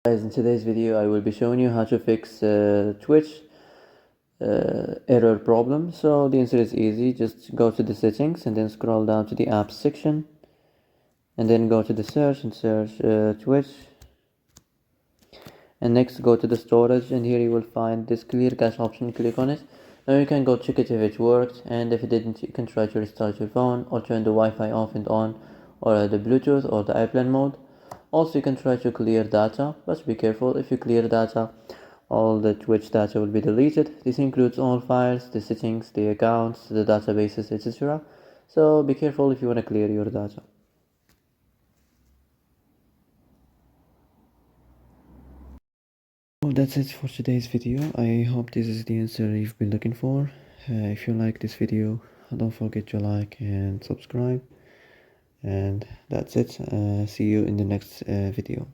Guys, in today's video I will be showing you how to fix Twitch error problem. So the answer is easy. Just go to the settings and then scroll down to the apps section and then go to the search and search Twitch, and next go to the storage, and here you will find this clear cache option. Click on it. Now you can go check it if it worked, and if it didn't, you can try to restart your phone or turn the Wi-Fi off and on, or the Bluetooth or the airplane mode. Also, you can try to clear data, but be careful. If you clear data, all the Twitch data will be deleted. This includes all files, the settings, the accounts, the databases, etc. So be careful if you want to clear your data. Well, that's it for today's video. I hope this is the answer you've been looking for. If you like this video, don't forget to like and subscribe. And that's it. See you in the next video.